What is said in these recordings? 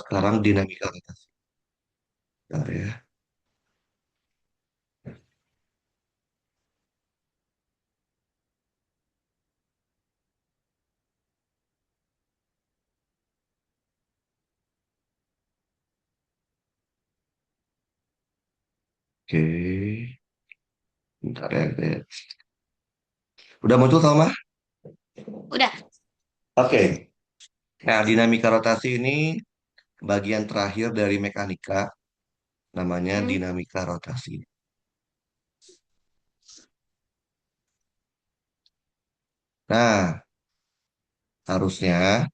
sekarang dinamika rotasi. Bentar ya. Oke, bentar ya. Udah muncul sama? Udah. Oke. Nah, dinamika rotasi ini bagian terakhir dari mekanika, namanya Hmm. dinamika rotasi. Nah, harusnya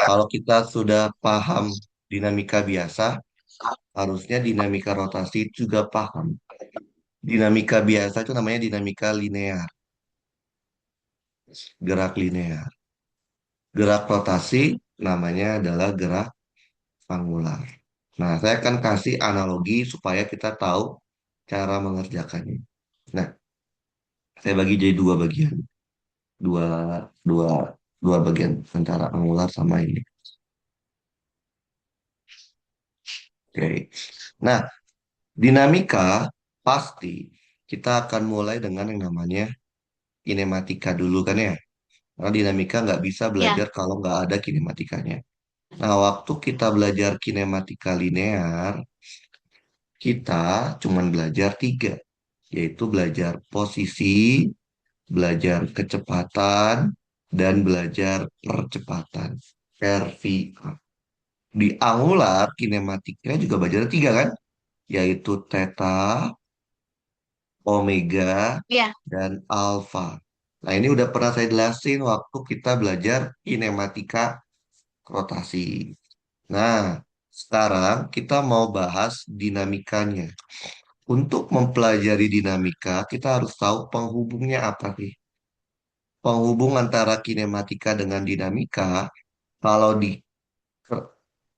kalau kita sudah paham dinamika biasa, harusnya dinamika rotasi juga paham. Dinamika biasa itu namanya dinamika linear, gerak linear. Gerak rotasi namanya adalah gerak angular. Nah, saya akan kasih analogi supaya kita tahu cara mengerjakannya. Nah, saya bagi jadi dua bagian, dua dua dua bagian antara angular sama ini. Oke. Nah, dinamika pasti kita akan mulai dengan yang namanya kinematika dulu kan ya. Karena dinamika nggak bisa Ya. belajar kalau nggak ada kinematikanya. Nah, waktu kita belajar kinematika linear, kita cuman belajar tiga, yaitu belajar posisi, belajar kecepatan, dan belajar percepatan. RVA. Di angular, kinematiknya juga belajar tiga kan? Yaitu theta, omega, Ya. dan alfa. Nah, ini udah pernah saya jelasin waktu kita belajar kinematika rotasi. Nah, sekarang kita mau bahas dinamikanya. Untuk mempelajari dinamika, kita harus tahu penghubungnya apa sih. Penghubung antara kinematika dengan dinamika, kalau di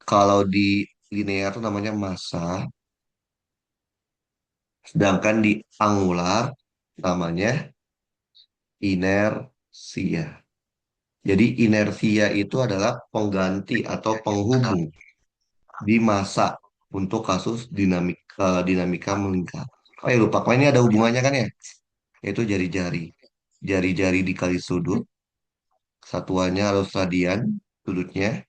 kalau di linear itu namanya massa, sedangkan di angular namanya inersia. Jadi inersia itu adalah pengganti atau penghubung di massa untuk kasus dinamika melingkar. Oh ya lupa, ini ada hubungannya kan ya? Yaitu jari-jari. Jari-jari dikali sudut, satuannya harus radian, sudutnya.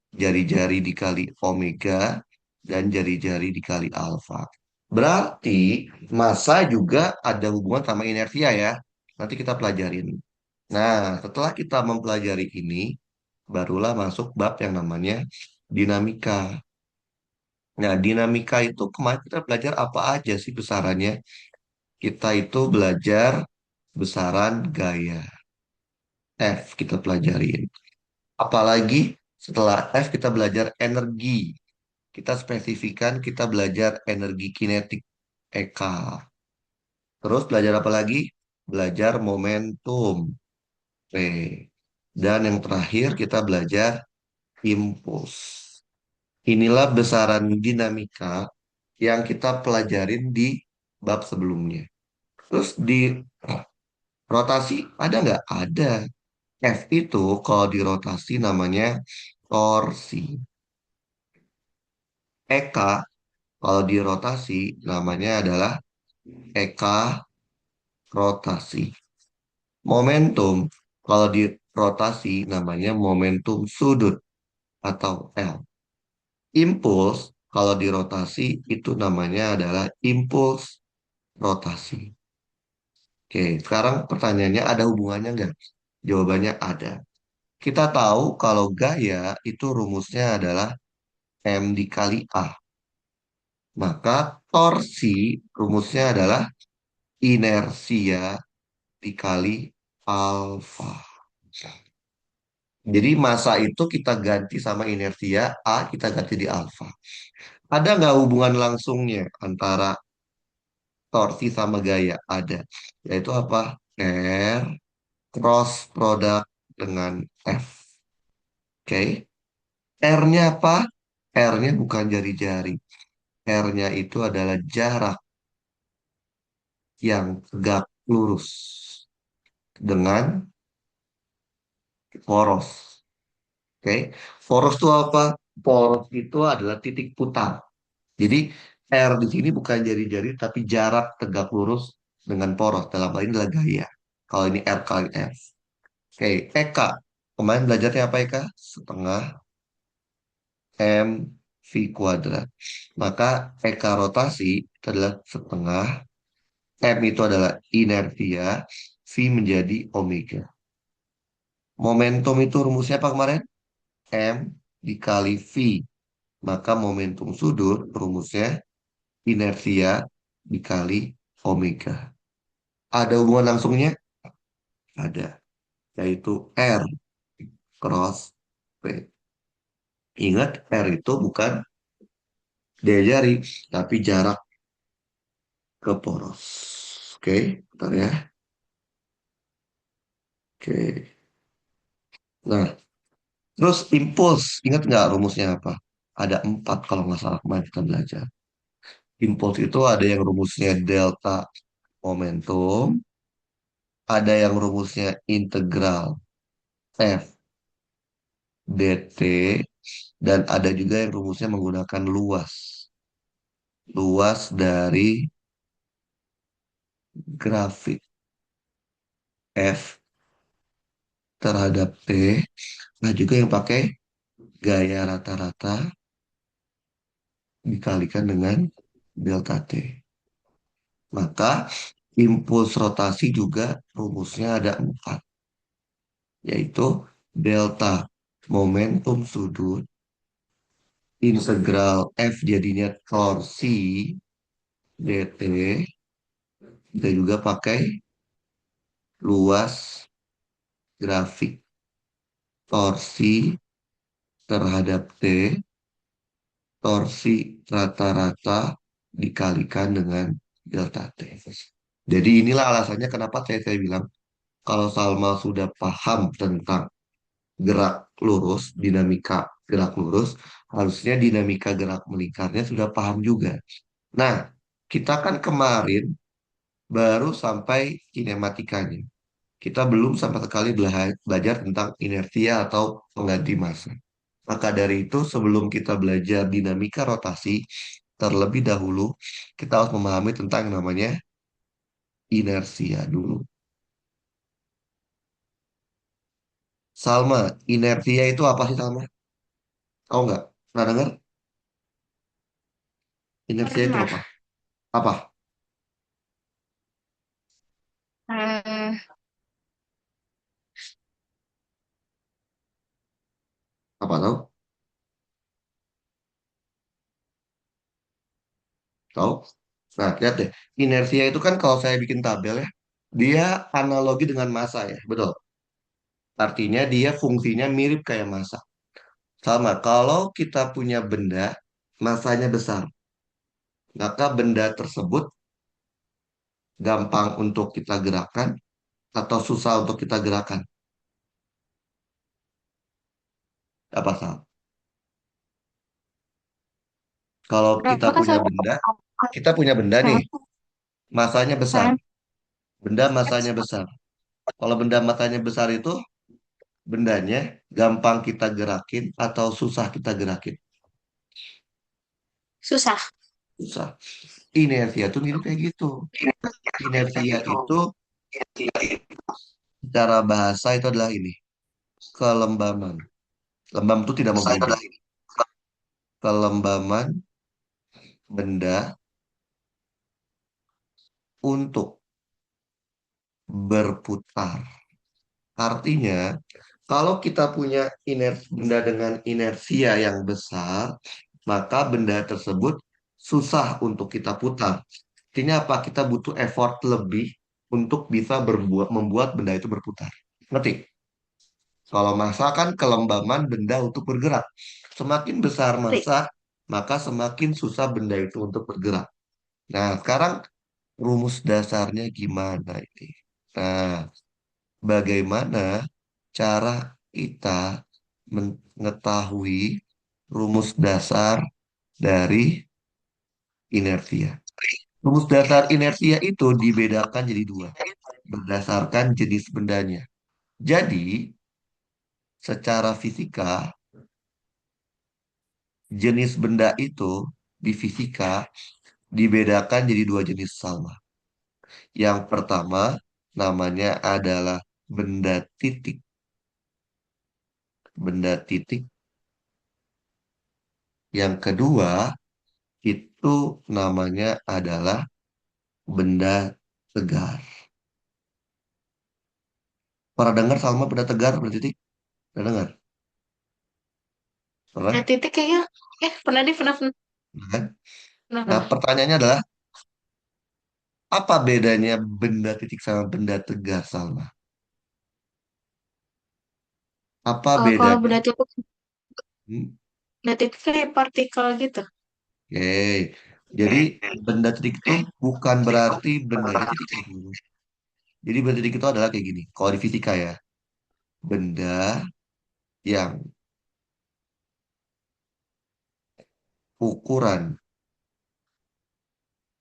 Jari-jari dikali omega, dan jari-jari dikali alfa. Berarti massa juga ada hubungan sama inersia ya. Nanti kita pelajarin. Nah, setelah kita mempelajari ini, barulah masuk bab yang namanya dinamika. Nah, dinamika itu kemarin kita belajar apa aja sih besarannya? Kita itu belajar besaran gaya. F kita pelajarin. Apalagi setelah F kita belajar energi. Kita spesifikan kita belajar energi kinetik EK. Terus belajar apa lagi? Belajar momentum P. Dan yang terakhir kita belajar impuls. Inilah besaran dinamika yang kita pelajarin di bab sebelumnya. Terus di rotasi ada nggak? Ada. F itu kalau di rotasi namanya torsi. EK kalau di rotasi namanya adalah EK rotasi. Momentum kalau di rotasi namanya momentum sudut atau L. Impuls kalau di rotasi itu namanya adalah impuls rotasi. Oke, sekarang pertanyaannya ada hubungannya nggak? Jawabannya ada. Kita tahu kalau gaya itu rumusnya adalah M dikali A. Maka torsi rumusnya adalah inersia dikali alfa. Jadi massa itu kita ganti sama inersia, A kita ganti di alfa. Ada nggak hubungan langsungnya antara torsi sama gaya? Ada. Yaitu apa? R cross product dengan F. Oke. R-nya apa? R-nya bukan jari-jari. R-nya itu adalah jarak yang tegak lurus dengan poros. Oke. Poros itu apa? Poros itu adalah titik putar. Jadi R di sini bukan jari-jari tapi jarak tegak lurus dengan poros. Dalam hal ini adalah gaya. Kalau ini R kali F. Oke, EK. Kemarin belajarnya apa EK? Setengah M V kuadrat. Maka EK rotasi itu adalah setengah. M itu adalah inertia. V menjadi omega. Momentum itu rumusnya apa kemarin? M dikali V. Maka momentum sudut rumusnya inersia dikali omega. Ada hubungan langsungnya? Ada, yaitu R cross P. Ingat, R itu bukan daya jari, tapi jarak ke poros. Oke, bentar ya. Oke. Nah, terus impuls. Ingat nggak rumusnya apa? Ada empat kalau nggak salah kemarin kita belajar. Impuls itu ada yang rumusnya delta momentum, ada yang rumusnya integral F dt, dan ada juga yang rumusnya menggunakan luas. Luas dari grafik F terhadap T. Nah, juga yang pakai gaya rata-rata dikalikan dengan delta T. Maka impuls rotasi juga rumusnya ada empat, yaitu delta momentum sudut, integral F jadinya torsi dt, kita juga pakai luas grafik torsi terhadap T, torsi rata-rata dikalikan dengan delta T. Jadi inilah alasannya kenapa saya bilang kalau Salma sudah paham tentang gerak lurus, dinamika gerak lurus, harusnya dinamika gerak melingkarnya sudah paham juga. Nah, kita kan kemarin baru sampai kinematikanya. Kita belum sama sekali belajar tentang inersia atau pengganti massa. Maka dari itu, sebelum kita belajar dinamika rotasi, terlebih dahulu kita harus memahami tentang yang namanya inersia dulu. Salma, inersia itu apa sih Salma? Tahu nggak? Pernah dengar? Inersia itu Pernah. apa? Apa? Eh, Apa tahu? Tahu? Nah, lihat deh. Inersia itu kan kalau saya bikin tabel ya, dia analogi dengan massa ya, betul. Artinya dia fungsinya mirip kayak massa. Sama, kalau kita punya benda, massanya besar, maka benda tersebut gampang untuk kita gerakan atau susah untuk kita gerakan. Apa salah? Kalau kita Apakah punya saya? benda, kita punya benda nih, Hmm, masanya besar. hmm. Benda masanya besar. Kalau benda masanya besar itu, bendanya gampang kita gerakin atau susah kita gerakin. Susah. Susah. Inersia tuh mirip kayak gitu. Inersia itu secara bahasa itu adalah ini, kelembaman. Lembam itu tidak membentuk. Kelembaman benda untuk berputar. Artinya, kalau kita punya benda dengan inersia yang besar, maka benda tersebut susah untuk kita putar. Artinya apa? Kita butuh effort lebih untuk bisa membuat benda itu berputar. Ngerti? Kalau massa kan kelembaman benda untuk bergerak. Semakin besar Ri. massa, maka semakin susah benda itu untuk bergerak. Nah, sekarang rumus dasarnya gimana ini? Nah, bagaimana cara kita mengetahui rumus dasar dari inersia? Rumus dasar inersia itu dibedakan jadi dua, berdasarkan jenis bendanya. Jadi, secara fisika, jenis benda itu di fisika dibedakan jadi dua jenis sama. Yang pertama namanya adalah benda titik. Benda titik. Yang kedua itu namanya adalah benda tegar. Pernah dengar Salma benda tegar, benda titik? Pernah dengar? Ada Pernah? titik kayaknya. Pernah deh, pernah, pernah, Pernah kan? pernah, Nah, pernah. pertanyaannya adalah apa bedanya benda titik sama benda tegar, Salma? Apa Kalau bedanya? Hmm, benda titik kayak partikel gitu. Oke, jadi benda titik itu bukan berarti bendanya titik. Gitu. Jadi benda titik itu adalah kayak gini. Kalau di fisika ya, benda yang ukuran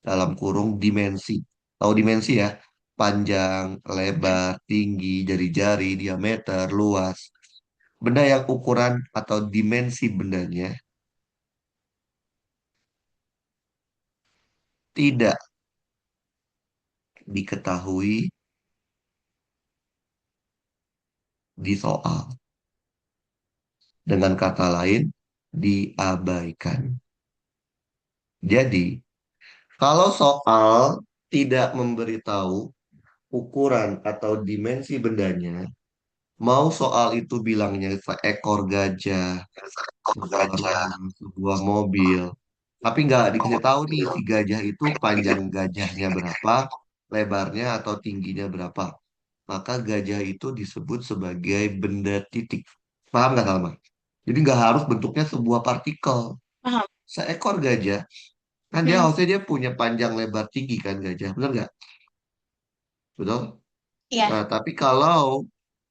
dalam kurung dimensi. Tahu dimensi ya? Panjang, Hmm. lebar, tinggi, jari-jari, diameter, luas. Benda yang ukuran atau dimensi bendanya tidak diketahui di soal. Dengan kata lain, diabaikan. Jadi, kalau soal tidak memberitahu ukuran atau dimensi bendanya, mau soal itu bilangnya seekor gajah, sebuah rumah, sebuah mobil, tapi nggak dikasih tahu nih si gajah itu panjang gajahnya berapa, lebarnya atau tingginya berapa. Maka gajah itu disebut sebagai benda titik. Paham nggak Salma? Jadi nggak harus bentuknya sebuah partikel. Paham. Seekor gajah, kan dia Hmm. harusnya dia punya panjang lebar tinggi kan gajah, benar nggak? Betul? Iya, Nah, tapi kalau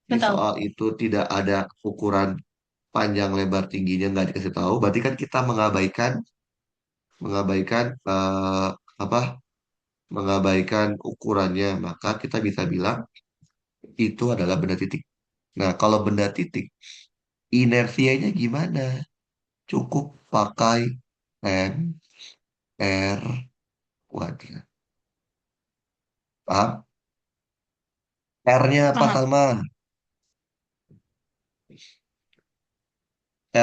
di betul. soal itu tidak ada ukuran panjang lebar tingginya nggak dikasih tahu, berarti kan kita mengabaikan mengabaikan apa? Mengabaikan ukurannya, maka kita bisa bilang itu adalah benda titik. Nah, kalau benda titik, inersianya gimana? Cukup pakai M, R, kuadrat. Paham? R-nya apa, Paham. Salman?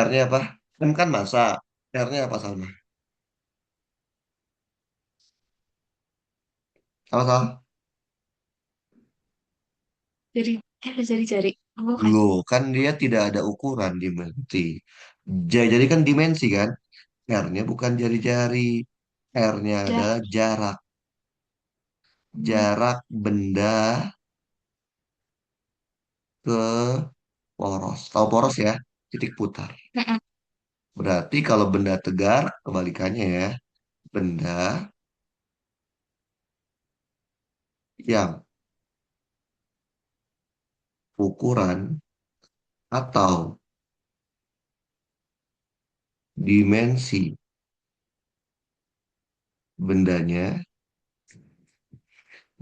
R-nya apa? M kan massa. R-nya apa, Salman? Apa, Sal? Jadi, jari-jari. Bukan. Loh, kan dia tidak ada ukuran dimensi. Jadi kan dimensi kan? R-nya bukan jari-jari. R-nya Jar. adalah jarak. Hmm. Jarak benda ke poros. Tahu poros ya? Titik putar. Mm-mm. Berarti kalau benda tegar, kebalikannya ya. Benda yang ukuran atau dimensi bendanya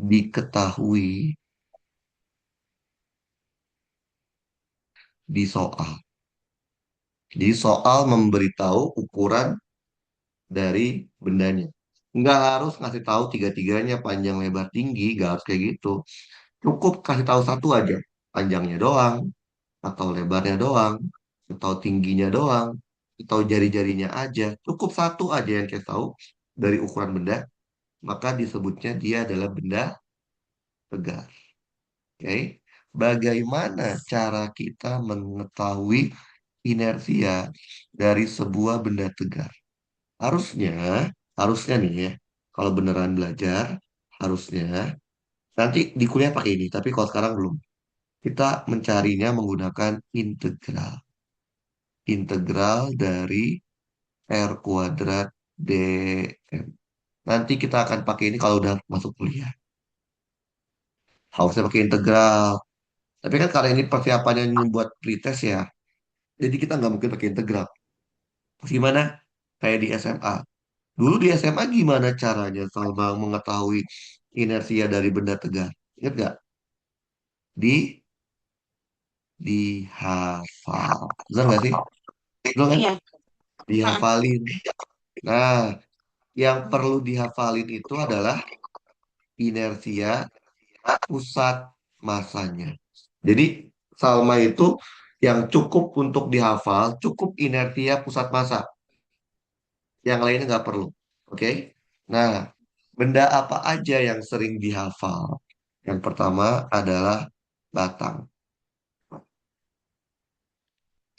diketahui di soal. Jadi soal memberitahu ukuran dari bendanya. Nggak harus ngasih tahu tiga-tiganya panjang lebar tinggi, nggak harus kayak gitu. Cukup kasih tahu satu aja, panjangnya doang, atau lebarnya doang, atau tingginya doang, atau jari-jarinya aja. Cukup satu aja yang kita tahu dari ukuran benda, maka disebutnya dia adalah benda tegar. Oke, bagaimana cara kita mengetahui inersia dari sebuah benda tegar? Harusnya, harusnya nih ya, kalau beneran belajar, harusnya nanti di kuliah pakai ini, tapi kalau sekarang belum. Kita mencarinya menggunakan integral. Integral dari R kuadrat dm. Nanti kita akan pakai ini kalau udah masuk kuliah. Harusnya pakai integral. Tapi kan karena ini persiapannya membuat pretest ya, jadi kita nggak mungkin pakai integral. Gimana? Kayak di SMA. Dulu di SMA gimana caranya Salma mengetahui inersia dari benda tegar? Ingat nggak? Di dihafal. Benar nggak sih? Betul kan? Iya, Heeh. Dihafalin. Nah, yang perlu dihafalin itu adalah inersia pusat masanya. Jadi Salma itu yang cukup untuk dihafal, cukup inersia pusat massa. Yang lainnya nggak perlu. Oke? Nah, benda apa aja yang sering dihafal? Yang pertama adalah batang.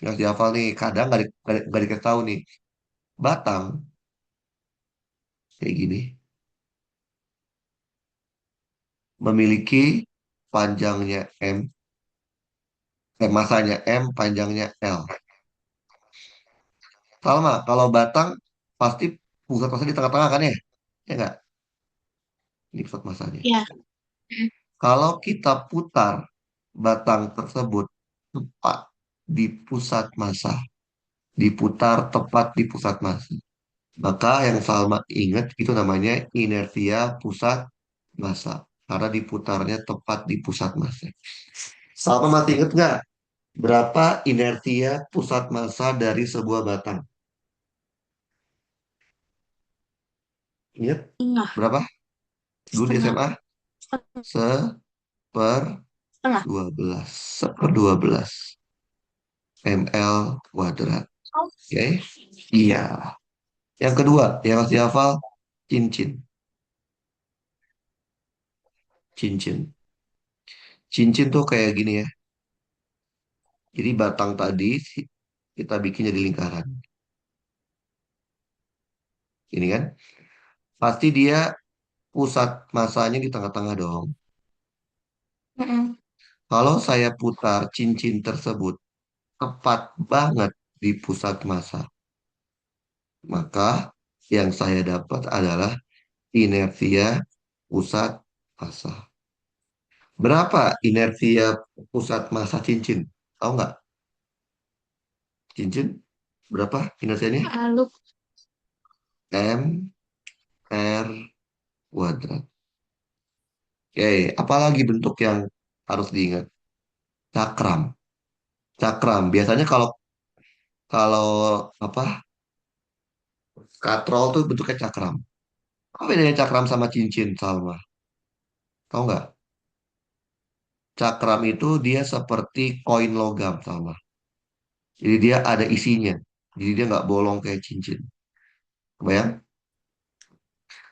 Yang dihafal nih, kadang nggak dikasih tahu nih. Batang, kayak gini, memiliki panjangnya M, masanya M, panjangnya L. Salma, kalau batang pasti pusat massa di tengah-tengah kan ya? Ya nggak? Ini pusat masanya. Iya. Heeh. Kalau kita putar batang tersebut tepat di pusat massa, diputar tepat di pusat massa, maka yang Salma ingat itu namanya inersia pusat massa. Karena diputarnya tepat di pusat massa. Salma masih ingat nggak berapa inersia pusat massa dari sebuah batang? Ingat Setengah. berapa? Dulu di Setengah. SMA? Setengah. Seper Setengah. 12. Seper 12 ml kuadrat. Oh. Oke? Iya. Yang kedua, yang harus dihafal, cincin. Cincin. Cincin tuh kayak gini ya. Jadi batang tadi kita bikin jadi lingkaran. Ini kan. Pasti dia pusat masanya di tengah-tengah dong. Heeh. Kalau saya putar cincin tersebut tepat banget di pusat massa, maka yang saya dapat adalah inersia pusat massa. Berapa inersia pusat massa cincin? Tahu nggak? Cincin berapa inersianya? Lalu. M R kuadrat. Oke, apalagi bentuk yang harus diingat? Cakram. Cakram. Biasanya kalau kalau apa? Katrol tuh bentuknya cakram. Apa bedanya cakram sama cincin, Salma? Tahu nggak? Cakram itu dia seperti koin logam, Salma. Jadi dia ada isinya. Jadi dia nggak bolong kayak cincin. Bayang?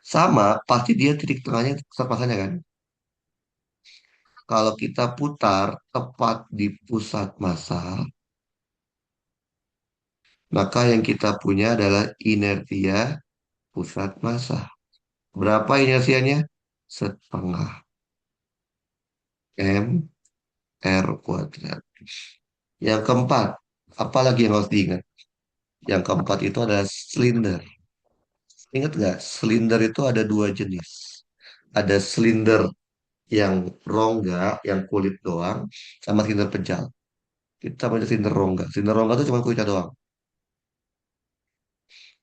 Sama, pasti dia titik tengahnya pusat masanya kan? Kalau kita putar tepat di pusat massa, maka yang kita punya adalah inersia pusat massa. Berapa inersianya? Setengah M R kuadrat. Yang keempat, apalagi yang harus diingat? Yang keempat itu adalah silinder. Ingat nggak? Silinder itu ada dua jenis. Ada silinder yang rongga, yang kulit doang, sama silinder pejal. Kita punya silinder rongga. Silinder rongga itu cuma kulitnya doang.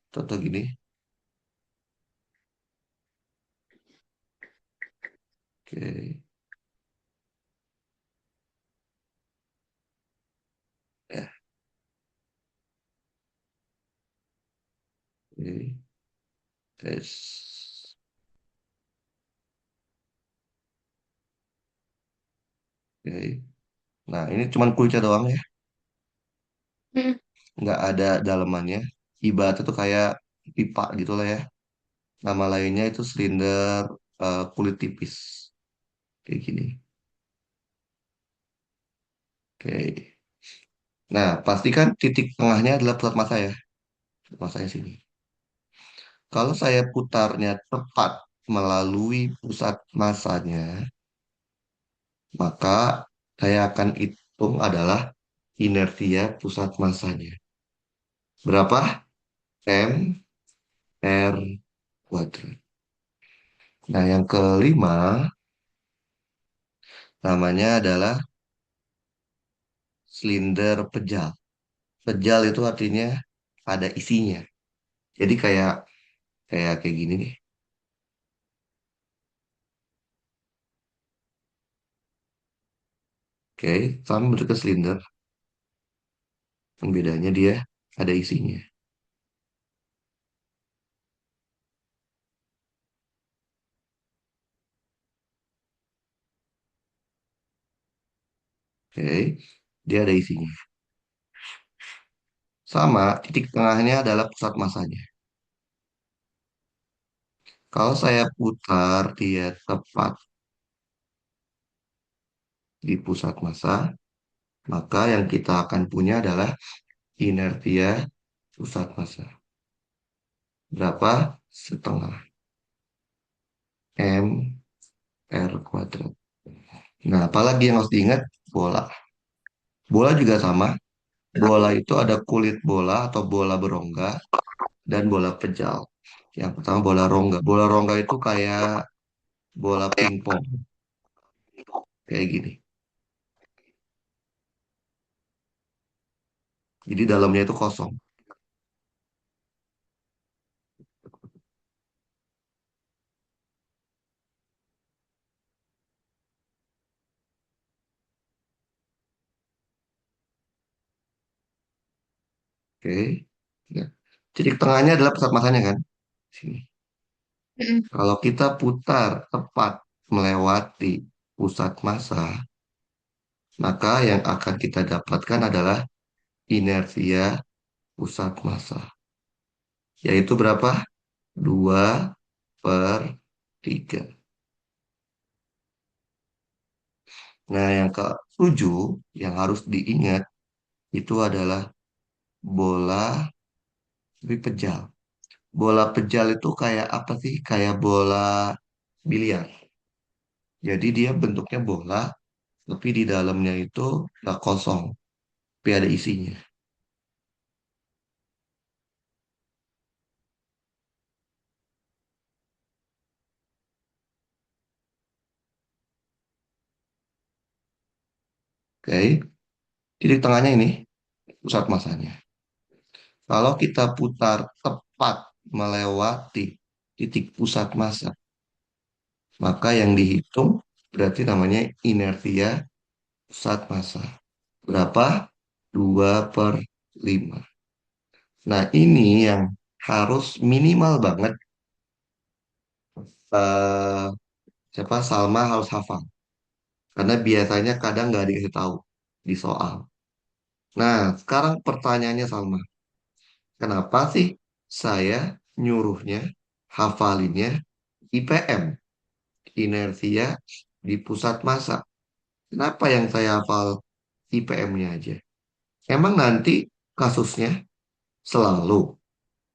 Contoh gini. Oke. Ya, oke. Tes. Oke. Nah, ini cuma kulitnya doang ya. Heeh. Nggak ada dalemannya. Ibaratnya tuh kayak pipa gitu lah ya. Nama lainnya itu silinder kulit tipis. Kayak gini. Oke. Nah, pastikan titik tengahnya adalah pusat massa ya. Pusat massanya sini. Kalau saya putarnya tepat melalui pusat massanya, maka saya akan hitung adalah inersia pusat massanya. Berapa? M R kuadrat. Nah, yang kelima namanya adalah silinder pejal. Pejal itu artinya ada isinya. Jadi kayak kayak gini nih. Oke, sama bentuknya silinder. Yang bedanya dia ada isinya. Oke, dia ada isinya. Sama, titik tengahnya adalah pusat masanya. Kalau saya putar dia tepat di pusat massa, maka yang kita akan punya adalah inertia pusat massa. Berapa? Setengah M R kuadrat. Nah, apalagi yang harus diingat? Bola. Bola juga sama. Bola itu ada kulit bola atau bola berongga dan bola pejal. Yang pertama bola rongga. Bola rongga itu kayak bola pingpong, kayak gini. Jadi dalamnya itu kosong. Oke. Ya. Titik tengahnya adalah pusat masanya kan? Sini. Mm-mm. Kalau kita putar tepat melewati pusat massa, maka yang akan kita dapatkan adalah inersia pusat massa. Yaitu berapa? 2/3. Nah, yang ketujuh yang harus diingat itu adalah bola tapi pejal. Bola pejal itu kayak apa sih? Kayak bola biliar. Jadi dia bentuknya bola, tapi di dalamnya itu nggak kosong, tapi ada isinya. Oke, titik tengahnya ini pusat masanya. Kalau kita putar tepat melewati titik pusat massa, maka yang dihitung berarti namanya inersia pusat massa. Berapa? 2/5. Nah, ini yang harus minimal banget eh, siapa Salma harus hafal. Karena biasanya kadang nggak dikasih tahu di soal. Nah, sekarang pertanyaannya Salma. Kenapa sih saya nyuruhnya hafalinnya IPM, inersia di pusat massa? Kenapa yang saya hafal IPM-nya aja? Emang nanti kasusnya selalu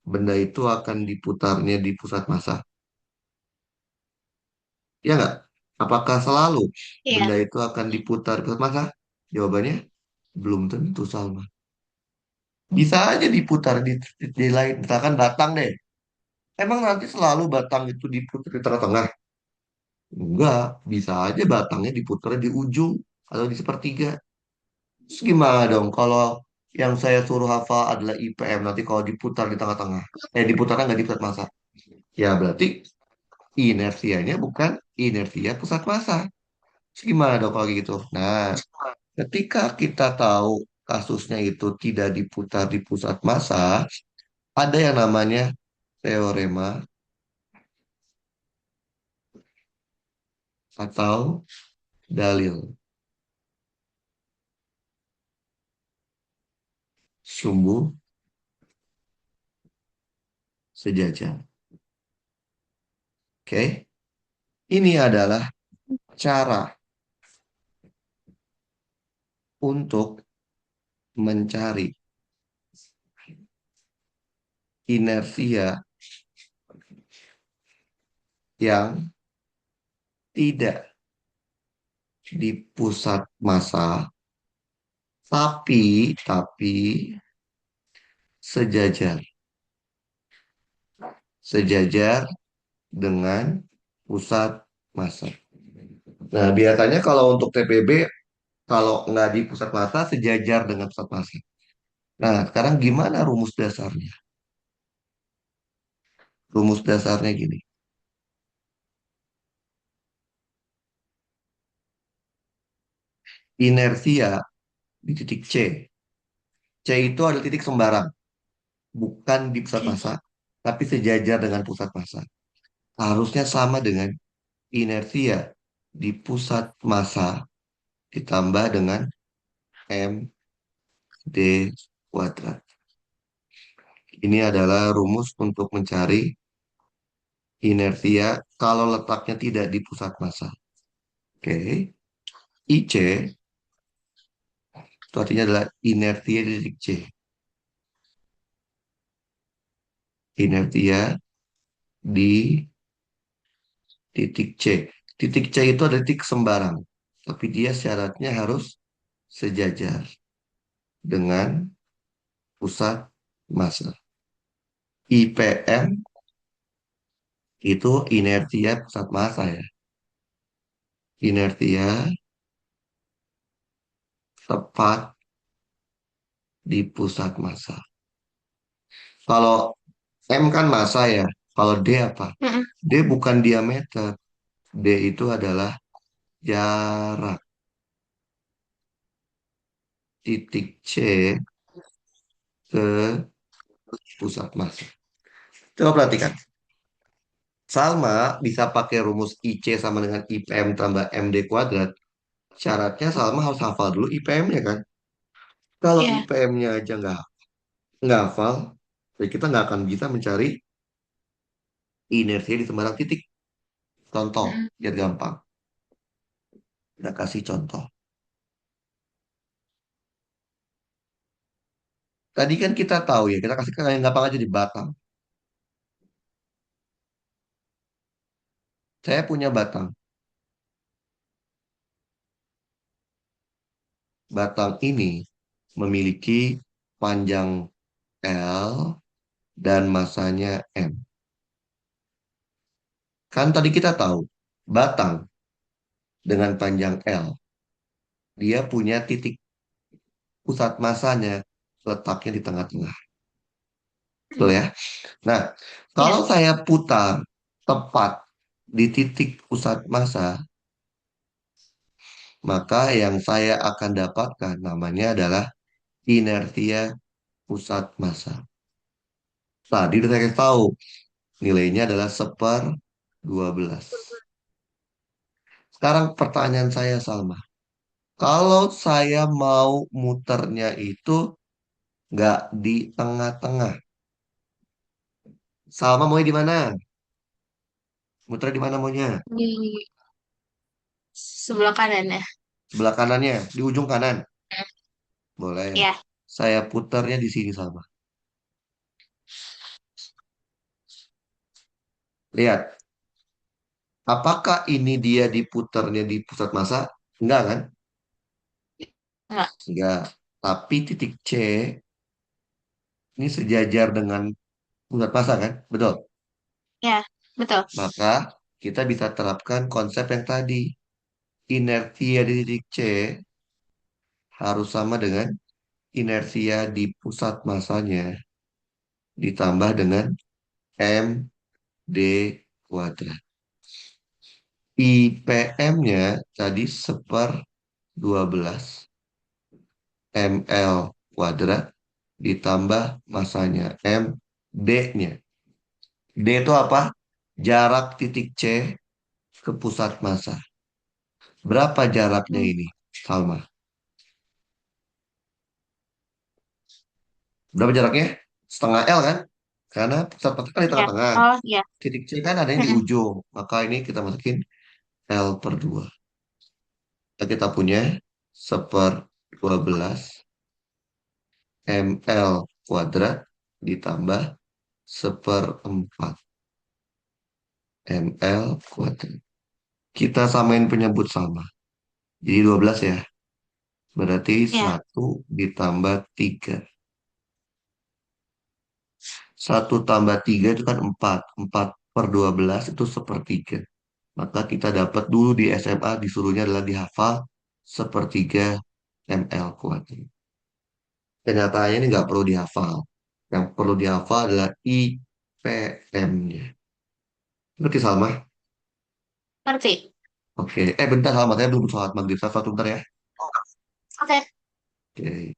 benda itu akan diputarnya di pusat massa? Ya nggak? Apakah selalu benda Iya. itu akan diputar di pusat massa? Jawabannya belum tentu, Salma. Bisa aja diputar di lain, misalkan batang deh. Emang nanti selalu batang itu diputar di tengah-tengah? Enggak, bisa aja batangnya diputar di ujung atau di sepertiga. Terus gimana dong kalau yang saya suruh hafal adalah IPM nanti kalau diputar di tengah-tengah? Diputarnya nggak di pusat massa. Ya berarti inersianya bukan inersia pusat massa. Terus gimana dong kalau gitu? Nah, ketika kita tahu kasusnya itu tidak diputar di pusat massa, ada yang namanya teorema atau dalil sumbu sejajar. Oke, ini adalah cara untuk mencari inersia yang tidak di pusat massa, tapi sejajar, sejajar dengan pusat massa. Nah, biasanya kalau untuk TPB, kalau nggak di pusat massa, sejajar dengan pusat massa. Nah, sekarang gimana rumus dasarnya? Rumus dasarnya gini. Inersia di titik C. C itu ada titik sembarang, bukan di pusat Oke. massa, tapi sejajar dengan pusat massa. Harusnya sama dengan inersia di pusat massa ditambah dengan MD kuadrat. Ini adalah rumus untuk mencari inersia kalau letaknya tidak di pusat massa. Oke, IC itu artinya adalah inersia di titik C. Inersia di titik C. Titik C itu ada titik sembarang, tapi dia syaratnya harus sejajar dengan pusat massa. IPM itu inersia pusat massa ya. Inersia tepat di pusat massa. Kalau M kan massa ya. Kalau D apa? Mm-mm. D bukan diameter. D itu adalah jarak titik C ke pusat massa. Coba perhatikan. Salma bisa pakai rumus IC sama dengan IPM tambah MD kuadrat. Syaratnya Salma harus hafal dulu IPM-nya kan. Kalau Iya. IPM-nya aja nggak hafal, ya kita nggak akan bisa mencari inersia di sembarang titik. Contoh, Mm-mm. biar gampang. Kita kasih contoh. Tadi kan kita tahu ya, kita kasih yang gampang aja di batang. Saya punya batang. Batang ini memiliki panjang L dan masanya M. Kan tadi kita tahu, batang dengan panjang L, dia punya titik pusat masanya letaknya di tengah-tengah. Betul Mm. ya? Nah, Iya. kalau saya putar tepat di titik pusat massa, maka yang saya akan dapatkan namanya adalah inersia pusat massa. Tadi udah saya kasih tahu, nilainya adalah 1/12. Sekarang pertanyaan saya Salma. Kalau saya mau muternya itu nggak di tengah-tengah. Salma maunya di mana? Muter di mana maunya? Di sebelah kanan ya. Sebelah kanannya, di ujung kanan. Boleh. Iya. Saya putarnya di sini Salma. Lihat, apakah ini dia diputarnya di pusat massa? Enggak kan? Enggak. Enggak. Tapi titik C ini sejajar dengan pusat massa kan? Betul. Iya. Betul. Maka kita bisa terapkan konsep yang tadi. Inersia di titik C harus sama dengan inersia di pusat massanya ditambah dengan MD kuadrat. IPM-nya tadi 1/12 ml kuadrat ditambah masanya MD-nya. D itu apa? Jarak titik C ke pusat massa. Berapa jaraknya Mm. ini, Salma? Berapa jaraknya? Setengah L kan? Karena pusat massa kan di Iya. tengah-tengah. Oh, iya. Titik C kan adanya di Mm-mm. ujung. Maka ini kita masukin L/2. Kita punya 1/12 ml kuadrat ditambah 1/4 ml kuadrat. Kita samain penyebut sama. Jadi 12 ya. Berarti Iya. 1 ditambah 3. 1 tambah 3 itu kan 4. 4/12 itu 1/3. Maka kita dapat dulu di SMA disuruhnya adalah dihafal 1/3 ml kuadrat. Kenyataannya ini nggak perlu dihafal. Yang perlu dihafal adalah IPM-nya. Ngerti Salma? Ngerti. Oke. Bentar Salma, saya belum sholat maghrib. Satu bentar ya. Oke. Oke.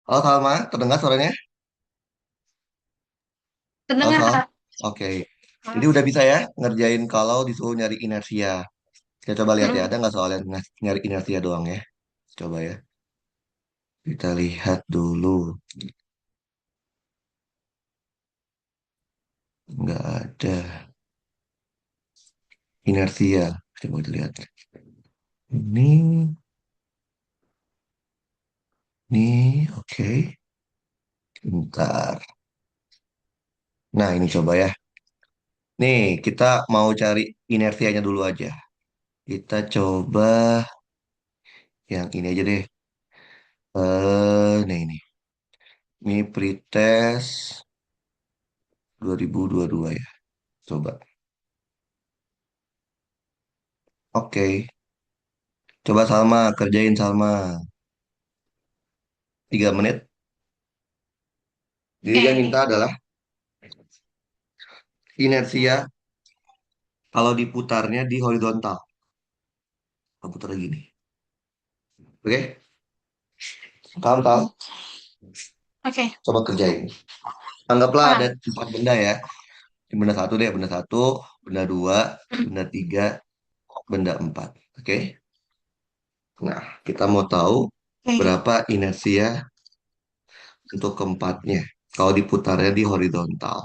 Halo Salma, terdengar suaranya? Halo Terdengar, Sal. Kak. Oke. Jadi Hmm. udah bisa ya ngerjain kalau disuruh nyari inersia. Kita coba lihat ya, Mm-mm. ada nggak soal yang nyari inersia doang ya? Coba ya. Kita lihat dulu. Nggak ada inersia. Coba kita lihat. Ini, oke. Bentar. Nah, ini coba ya. Nih, kita mau cari inersianya dulu aja. Kita coba yang ini aja deh. Nih, ini. Ini pretest 2022 ya. Coba. Oke. Coba Salma, kerjain Salma. 3 menit. Jadi dia minta Oke. adalah inersia kalau diputarnya di horizontal. Kita putar gini. Oke? Paham, Mm. paham? Oke. Coba kerjain. Anggaplah ada Paham. 4 benda ya. Benda satu deh, benda satu, benda dua, Mm. benda tiga, benda empat. Oke? Nah, kita mau tahu Oke. berapa inersia untuk keempatnya. Kalau diputarnya di horizontal.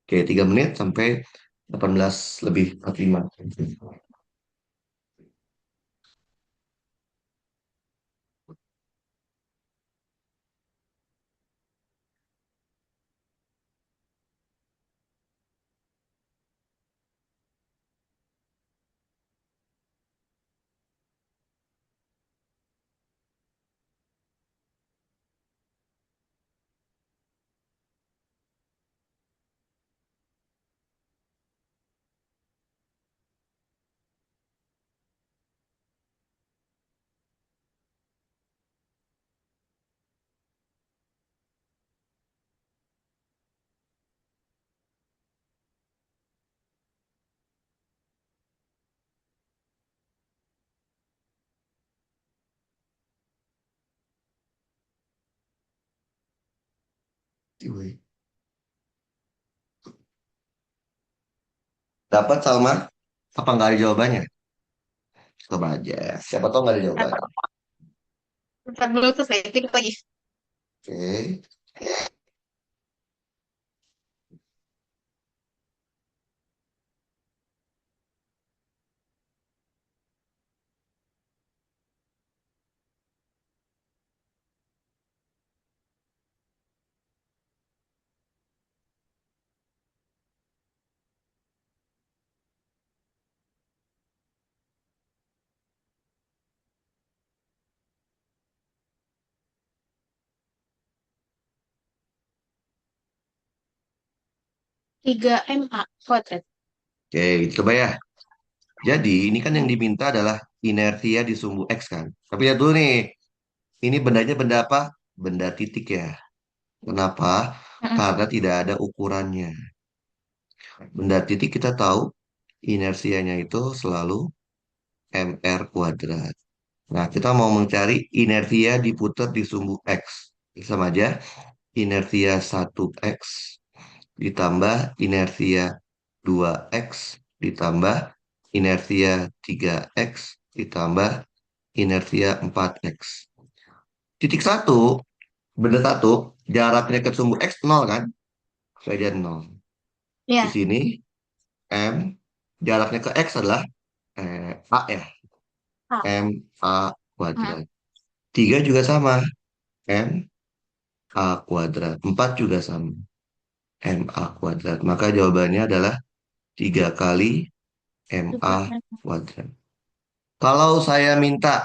Oke, 3 menit sampai 18 lebih 45. Dapat Salma? Apa nggak ada jawabannya? Coba aja. Siapa tahu nggak ada jawaban. Dapat 40 saya dikit lagi. Oke. 3 MA kuadrat. Oke, coba ya. Jadi ini kan yang Mm. diminta adalah inersia di sumbu X kan. Tapi lihat dulu nih, ini bendanya benda apa? Benda titik ya. Kenapa? Mm-mm. Karena tidak ada ukurannya. Benda titik kita tahu inersianya itu selalu mr kuadrat. Nah, kita mau mencari inersia diputar di sumbu X. Sama aja, inersia 1X ditambah inersia 2X ditambah inersia 3X ditambah inersia 4X. Titik satu, benda satu, jaraknya ke sumbu X 0 kan? Saja 0. Di Ya. sini M, jaraknya ke X adalah A ya, A. M A Mm. kuadrat. 3 juga sama, M A kuadrat. 4 juga sama, M A kuadrat. Maka jawabannya adalah 3 kali M A 3 MA. kuadrat. Kalau saya minta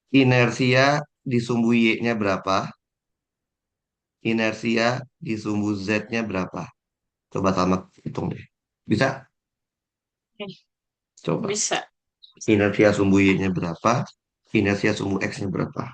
inersia di sumbu Y-nya berapa? Inersia di sumbu Z-nya berapa? Coba sama hitung deh. Bisa? Oke. Coba. Bisa. Inersia sumbu Y-nya berapa? Inersia sumbu X-nya berapa?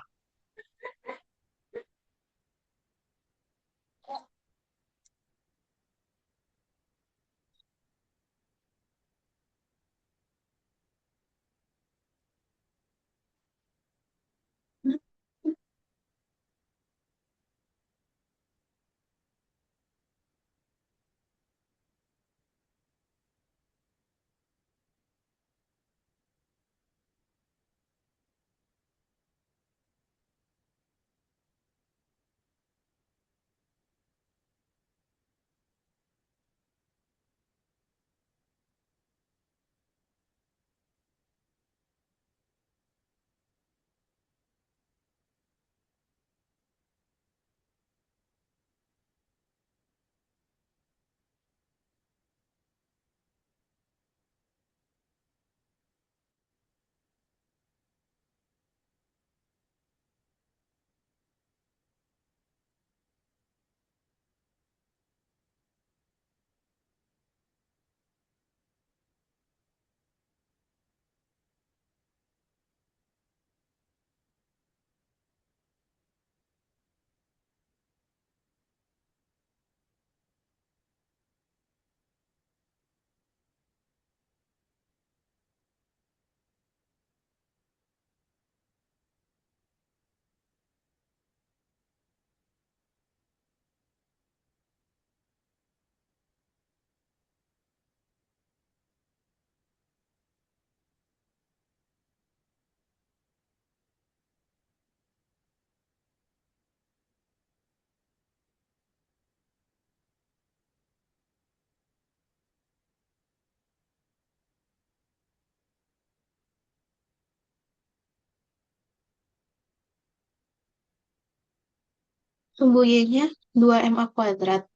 Sumbu Y-nya 2MA kuadrat.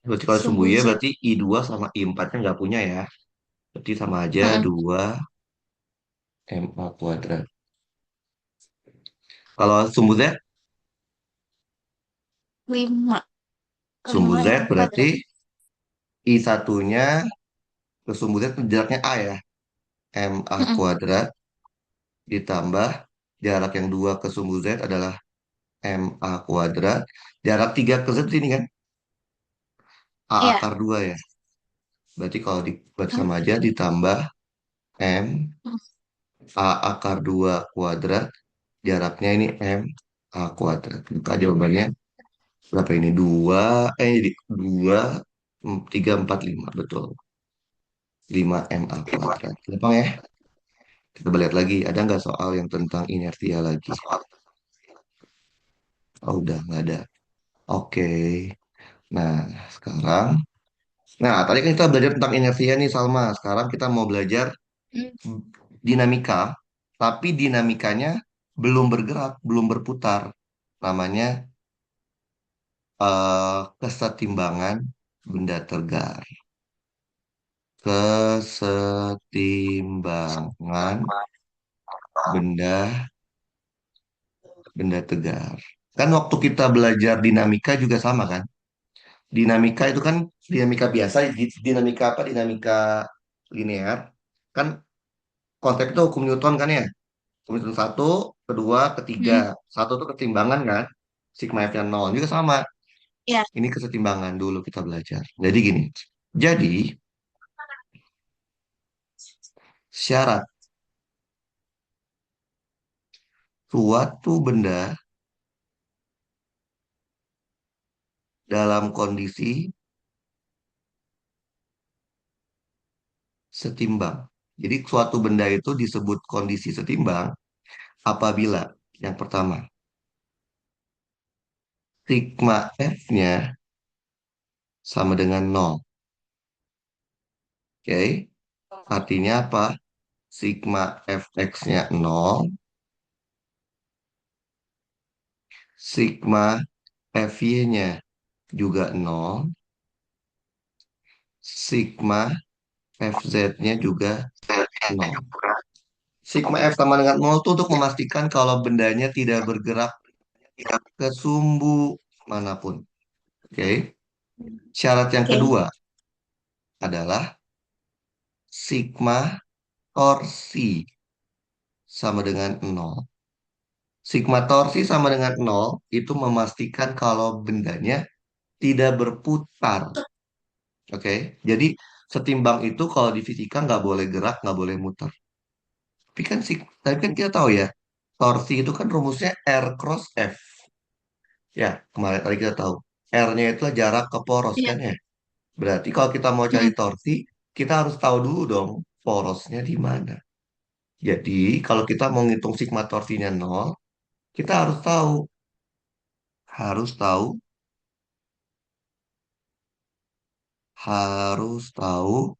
Berarti kalau sumbu Sumbu Y Z. berarti I2 sama I4-nya nggak punya ya. Berarti sama aja Mm-mm. 2MA kuadrat. Kalau sumbu Z, 5. sumbu 5 Z MA berarti kuadrat. I1-nya ke sumbu Z itu jaraknya A ya. MA Mm-mm. kuadrat ditambah jarak yang 2 ke sumbu Z adalah MA kuadrat. Jarak 3 ke Z ini kan A Iya. akar 2 ya. Berarti kalau dibuat Mm. sama aja ditambah M Mm. A akar 2 kuadrat. Jaraknya ini M A kuadrat. Maka jawabannya berapa ini? 2 jadi 2, 3, 4, 5. Betul. 5 MA kuadrat. Gampang ya? Kita lihat lagi. Ada nggak soal yang tentang inertia lagi? Oh, udah nggak ada. Oke. Nah, sekarang. Nah, tadi kan kita belajar tentang inersia nih, Salma. Sekarang kita mau belajar Mm. dinamika, tapi dinamikanya belum bergerak, belum berputar. Namanya kesetimbangan benda tegar. Kesetimbangan benda benda tegar. Kan waktu kita belajar dinamika juga sama kan? Dinamika itu kan dinamika biasa, dinamika apa? Dinamika linear. Kan konsep itu hukum Newton kan ya? Hukum Newton satu, kedua, ketiga. Mm. Satu itu kesetimbangan kan? Sigma F-nya nol juga sama. Iya. Ini kesetimbangan dulu kita belajar. Jadi gini. Jadi syarat suatu benda dalam kondisi setimbang. Jadi suatu benda itu disebut kondisi setimbang apabila yang pertama sigma F-nya sama dengan nol. Oke, artinya apa? Sigma Fx-nya nol, sigma Fy-nya juga nol, sigma Fz-nya juga nol. Sigma F sama dengan nol itu untuk memastikan kalau bendanya tidak bergerak ke sumbu manapun. Oke. Syarat yang Oke. kedua adalah sigma torsi sama dengan nol. Sigma torsi sama dengan nol itu memastikan kalau bendanya tidak berputar. Oke. Jadi setimbang itu kalau di fisika nggak boleh gerak, nggak boleh muter. Tapi kan kita tahu ya, torsi itu kan rumusnya R cross F. Ya, kemarin tadi kita tahu. R-nya itu jarak ke poros Iya. kan ya. Berarti kalau kita mau cari Mm. torsi, kita harus tahu dulu dong porosnya di mana. Jadi kalau kita mau ngitung sigma torsinya nol, kita harus tahu, harus tahu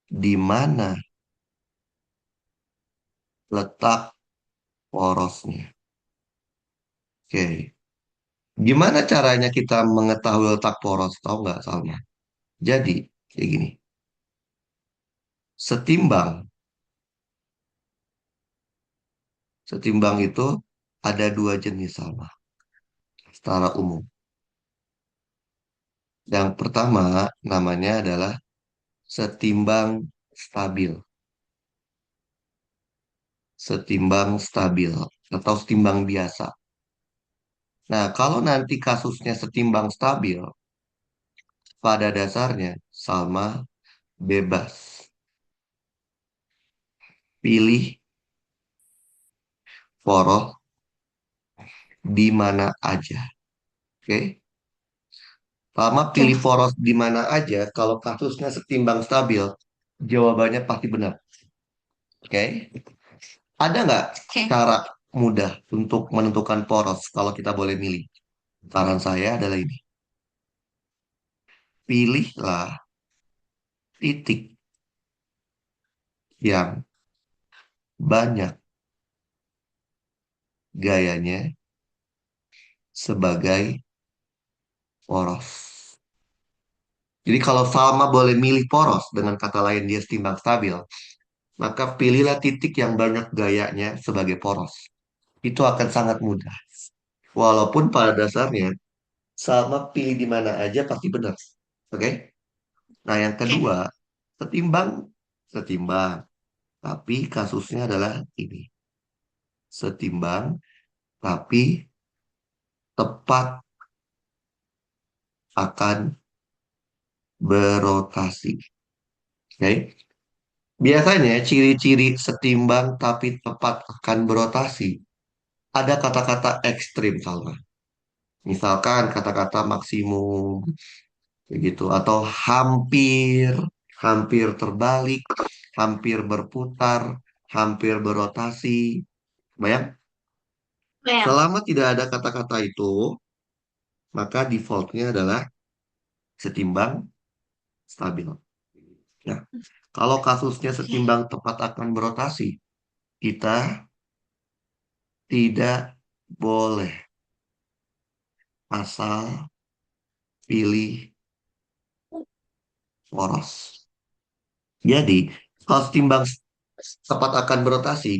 di mana letak porosnya. Oke, gimana caranya kita mengetahui letak poros? Tahu nggak, Salma? Jadi kayak gini, setimbang, setimbang itu ada dua jenis, Salma, secara umum. Yang pertama namanya adalah setimbang stabil, setimbang stabil atau setimbang biasa. Nah, kalau nanti kasusnya setimbang stabil, pada dasarnya Salma bebas pilih poros di mana aja. Oke? Salma Oke. pilih poros di mana aja, kalau kasusnya setimbang stabil, jawabannya pasti benar. Oke? Ada nggak Oke. cara mudah untuk menentukan poros kalau kita boleh milih? Saran saya adalah ini. Pilihlah titik yang banyak gayanya sebagai poros. Jadi kalau Salma boleh milih poros, dengan kata lain dia setimbang stabil, maka pilihlah titik yang banyak gayanya sebagai poros. Itu akan sangat mudah. Walaupun pada dasarnya Salma pilih di mana aja pasti benar. Oke? Nah, yang Oke. kedua, setimbang, setimbang. Tapi kasusnya adalah ini. Setimbang, tapi tepat akan berotasi. Oke? Biasanya ciri-ciri setimbang tapi tepat akan berotasi. Ada kata-kata ekstrim, Salma. Misalkan kata-kata maksimum, begitu. Atau hampir, hampir terbalik, hampir berputar, hampir berotasi. Bayang? Bayang. Selama tidak ada kata-kata itu, maka defaultnya adalah setimbang stabil. Ya. Kalau kasusnya Oke. setimbang tepat akan berotasi, kita tidak boleh asal pilih poros. Jadi, kalau setimbang tepat akan berotasi,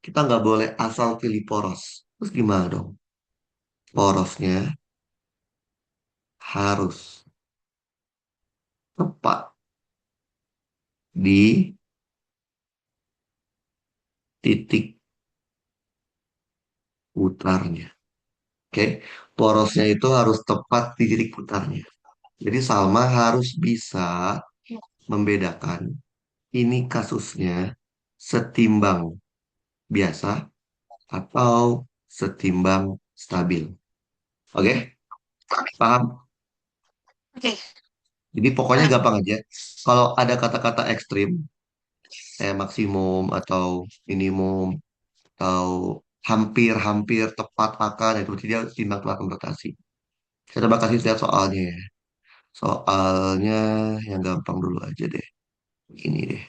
kita nggak boleh asal pilih poros. Terus gimana dong? Porosnya harus tepat di titik putarnya. Oke, porosnya itu harus tepat di titik putarnya. Jadi Salma harus bisa membedakan ini kasusnya setimbang biasa atau setimbang stabil. Oke, paham? Oke. Jadi pokoknya Paham. gampang aja. Kalau ada kata-kata ekstrim, kayak maksimum atau minimum atau hampir-hampir tepat akan, itu tidak timbang tepat rotasi. Saya coba kasih lihat soalnya ya. Soalnya yang gampang dulu aja deh. Ini deh.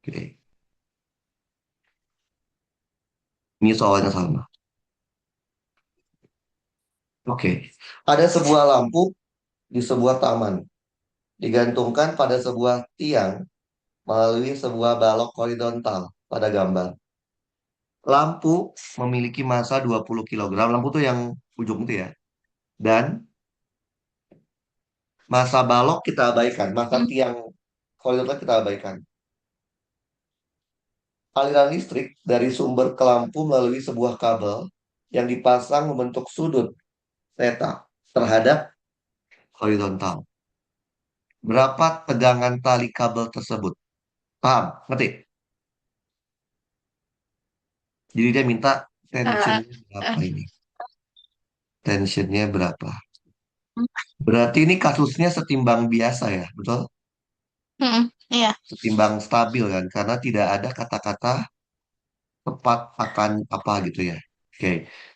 Oke. Ini soalnya sama. Oke. Ada sebuah lampu di sebuah taman. Digantungkan pada sebuah tiang melalui sebuah balok horizontal pada gambar. Lampu memiliki massa 20 kilogram. Lampu tuh yang ujung itu ya. Dan massa balok kita abaikan. Massa Hmm. tiang horizontal kita abaikan. Aliran listrik dari sumber ke lampu melalui sebuah kabel yang dipasang membentuk sudut theta terhadap horizontal. Berapa tegangan tali kabel tersebut? Paham? Ngerti? Jadi dia minta Eh, tensionnya berapa eh, ini? Tensionnya berapa? hmm. Berarti ini kasusnya setimbang biasa ya, betul? Hmm. Iya. Setimbang stabil kan? Karena tidak ada kata-kata tepat akan apa gitu ya. Oke,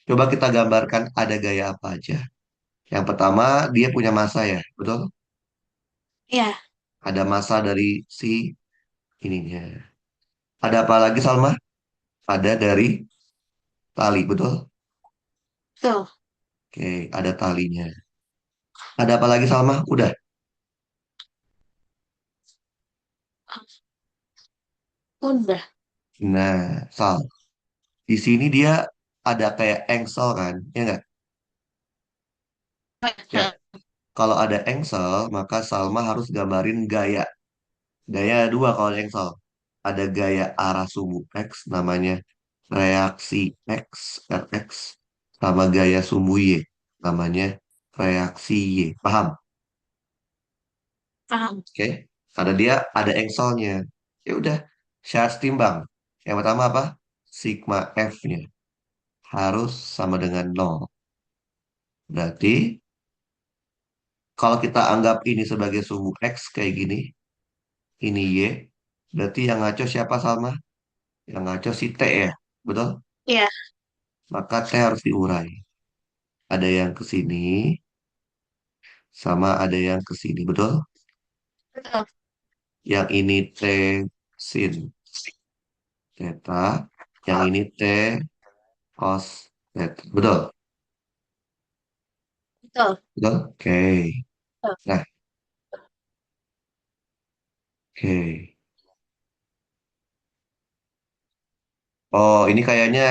coba kita gambarkan ada gaya apa aja. Yang pertama, dia punya massa ya, betul? Iya. Ada massa dari si ininya. Ada apa lagi Salma? Ada dari tali, betul? Tuh. Oke, ada talinya. Ada apa lagi Salma? Udah. Udah. Nah, Sal, di sini dia ada kayak engsel kan? Ya nggak? Ya. Hmm. Kalau ada engsel, maka Salma harus gambarin gaya. Gaya ada dua kalau ada engsel. Ada gaya arah sumbu X, namanya reaksi X, Rx. Sama gaya sumbu Y, namanya reaksi Y. Paham? Paham. Oke? Karena dia ada engselnya. Ya udah, syarat setimbang. Yang pertama apa? Sigma F-nya harus sama dengan nol. Berarti kalau kita anggap ini sebagai sumbu X kayak gini, ini Y, berarti yang ngaco siapa Salma? Yang ngaco si T ya, betul? Iya. Maka T harus diurai. Ada yang ke sini, sama ada yang ke sini, betul? Betul. Yang ini T sin theta, yang ini T cos theta. Betul? Betul. Betul? Oke. Betul. Nah, oke. Oh, ini kayaknya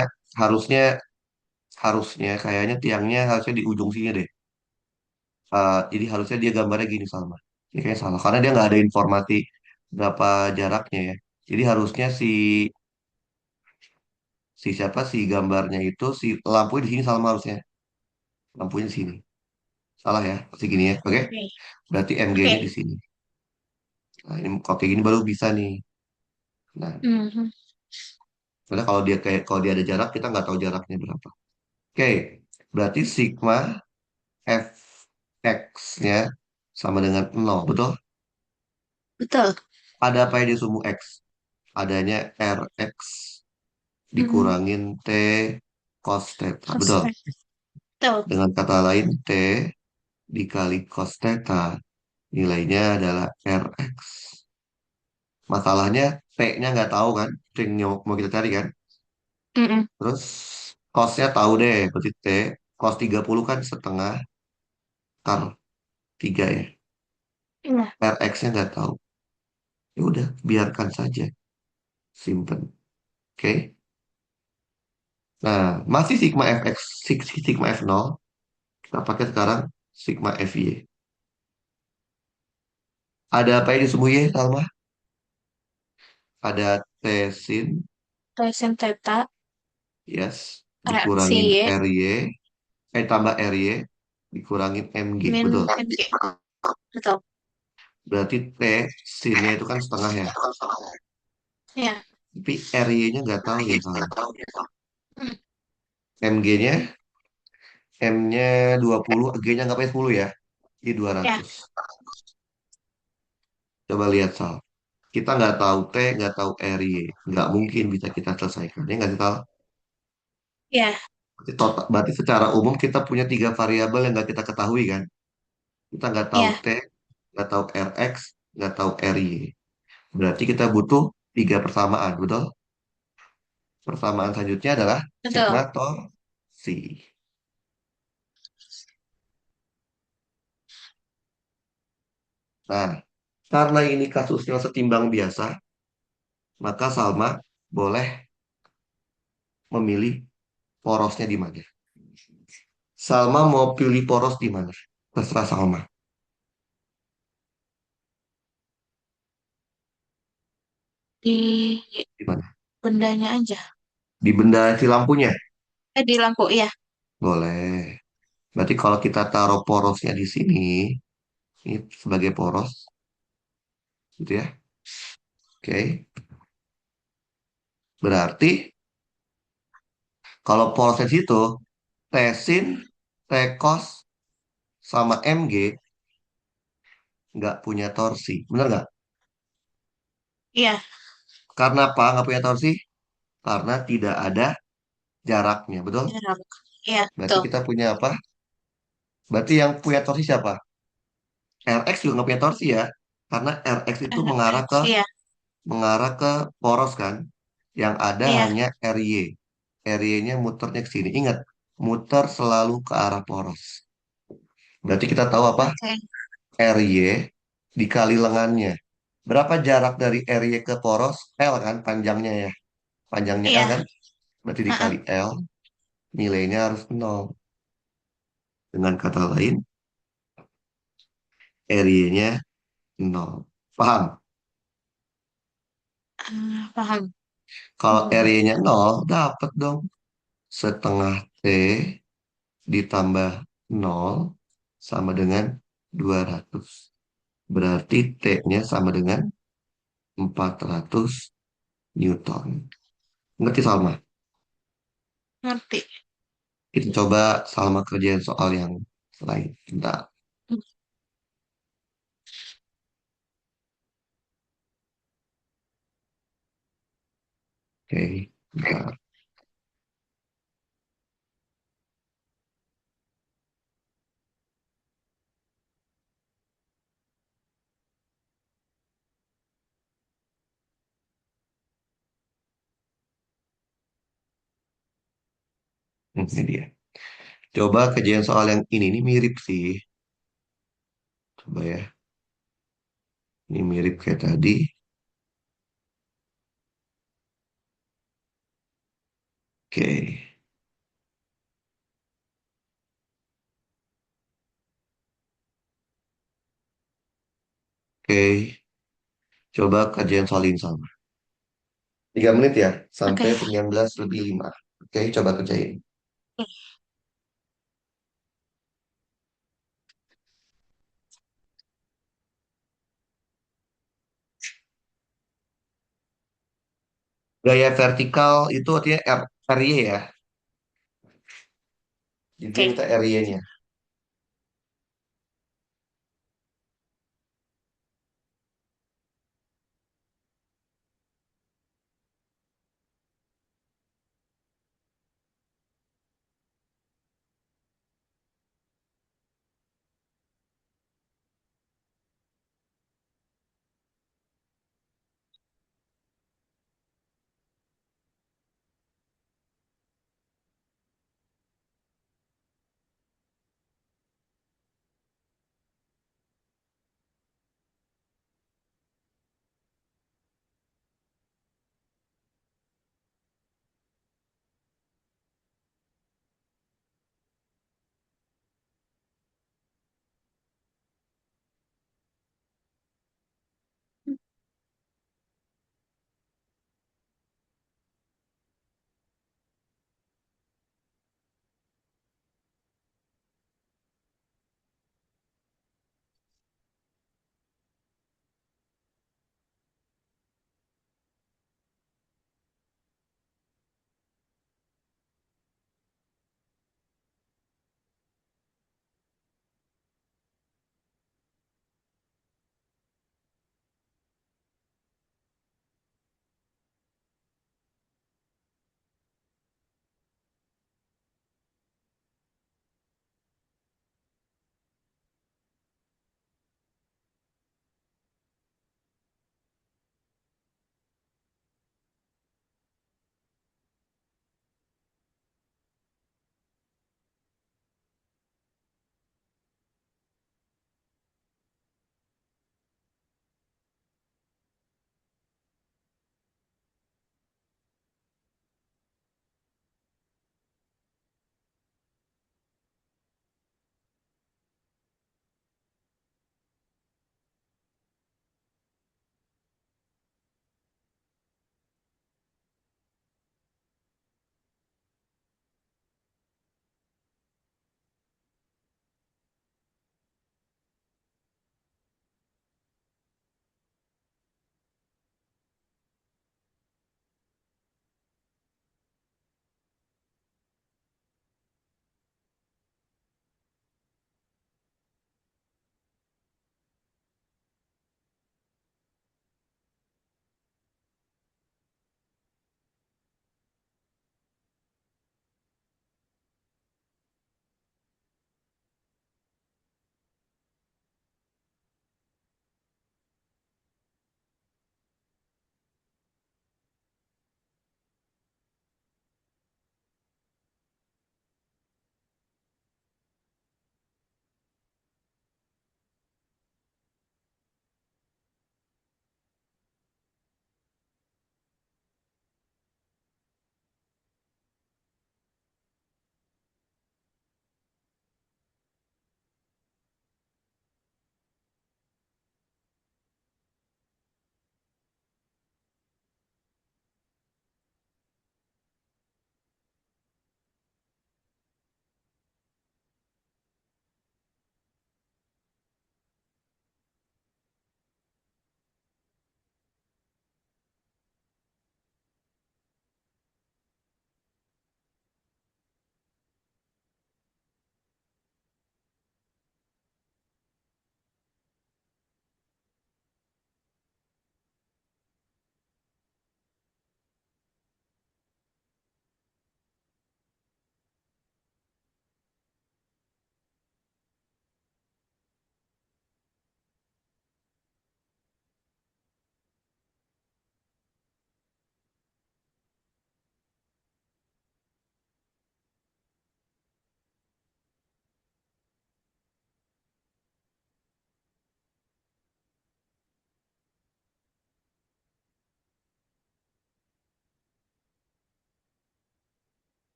harusnya harusnya kayaknya tiangnya harusnya di ujung sini deh. Jadi harusnya dia gambarnya gini Salma. Ini kayaknya salah karena dia nggak ada informasi berapa jaraknya ya. Jadi harusnya si si siapa si gambarnya itu si lampunya di sini Salma harusnya. Lampunya di sini. Salah ya, pasti gini ya. Oke. Oke. Berarti MG-nya Oke. di sini. Nah, ini kalau kayak gini baru bisa nih. Nah, Mhm. karena kalau dia ada jarak kita nggak tahu jaraknya berapa. Oke. Berarti sigma fx-nya sama dengan 0, betul? Betul. Ada apa yang di sumbu x? Adanya rx Mhm. dikurangin t cos theta, betul? Kosmet. Betul. Dengan kata lain, t dikali cos theta nilainya adalah rx. Masalahnya t-nya nggak tahu kan? Itu yang mau kita cari kan? Mhm. Terus cosnya tahu deh, berarti t cos 30 kan setengah kar 3 ya. Iya. Rx-nya nggak tahu. Ya udah, biarkan saja. Simpen. Oke. Nah, masih sigma fx, sigma f0. Kita pakai sekarang sigma fy. Ada apa yang disembunyi, Salma? Ada T sin, Sin theta. yes, Reaksi dikurangin Y. ry, tambah ry, dikurangin mg, Min betul. MG. Betul. Berarti T sinnya itu kan setengah ya. Iya. Tapi ry-nya nggak tahu ya, Salma. Hmm. Mg-nya, M-nya 20, G-nya nggak pakai 10 ya. Jadi Ya. 200. Coba lihat, Sal. Kita nggak tahu T, nggak tahu ry. Nggak mungkin bisa kita selesaikan. Ya nggak sih, Sal? Ya. Berarti secara umum kita punya tiga variabel yang nggak kita ketahui kan? Kita nggak tahu Ya. T, nggak tahu Rx, nggak tahu Ry. Berarti kita butuh tiga persamaan, betul? Persamaan selanjutnya adalah sigma Betul. torsi. Nah, karena ini kasusnya setimbang biasa, maka Salma boleh memilih porosnya di mana. Salma mau pilih poros di mana? Terserah Salma. Di Di mana? bendanya aja. Di benda si lampunya? Di lampu. Iya. Boleh. Berarti kalau kita taruh porosnya di sini, ini sebagai poros, gitu ya. Oke. Berarti kalau porosnya di situ, T sin, T cos, sama MG nggak punya torsi. Bener nggak? Iya. Karena apa nggak punya torsi? Karena tidak ada jaraknya, betul? Jarak. Iya. Berarti Betul. kita punya apa? Berarti yang punya torsi siapa? Rx juga nggak punya torsi ya. Karena Rx itu Iya. mengarah ke poros kan. Yang ada Iya. hanya Ry. Ry-nya muternya ke sini. Ingat, muter selalu ke arah poros. Berarti kita tahu apa? Oke. Ry dikali lengannya. Berapa jarak dari Ry ke poros? L kan panjangnya ya. Panjangnya L Iya. kan? Berarti Heeh. dikali L, nilainya harus 0. Dengan kata lain, Ry-nya 0. Paham? Paham. Kalau Hmm. Ry-nya 0, dapat dong. Setengah T ditambah 0 sama dengan 200. Berarti T-nya sama dengan 400 Newton. Ngerti Salma? Ngerti. Kita coba Salma kerjain soal yang lain. Bentar. Hmm. Oke, bentar. Ini dia. Coba kerjain soal yang ini mirip sih. Coba ya. Ini mirip kayak tadi. Oke. Oke. Coba kerjain soal ini sama. 3 menit ya. Oke. Sampai 19:05. Oke, coba kerjain. Gaya vertikal itu artinya RY ya. Jadi dia Oke. minta RY-nya.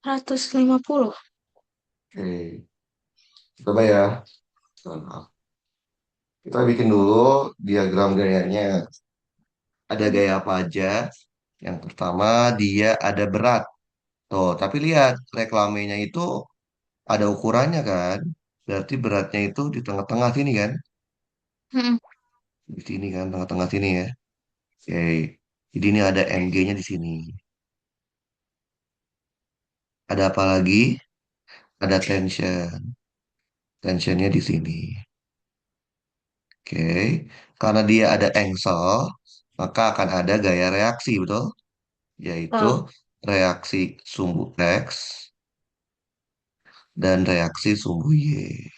150. Oke, coba ya. Nah, kita bikin dulu diagram gayanya. Ada Mm, gaya apa aja? Yang pertama, dia ada berat. Tuh, tapi lihat reklamenya itu ada ukurannya kan? Berarti beratnya itu di tengah-tengah sini kan? mm, Di sini kan, tengah-tengah sini ya. Oke. Jadi ini ada MG-nya di sini. Ada apa lagi? Ada tension. Tensionnya di sini. Oke. Karena dia ada angsel, maka akan ada gaya reaksi, betul? Yaitu oh, reaksi sumbu X dan reaksi sumbu Y.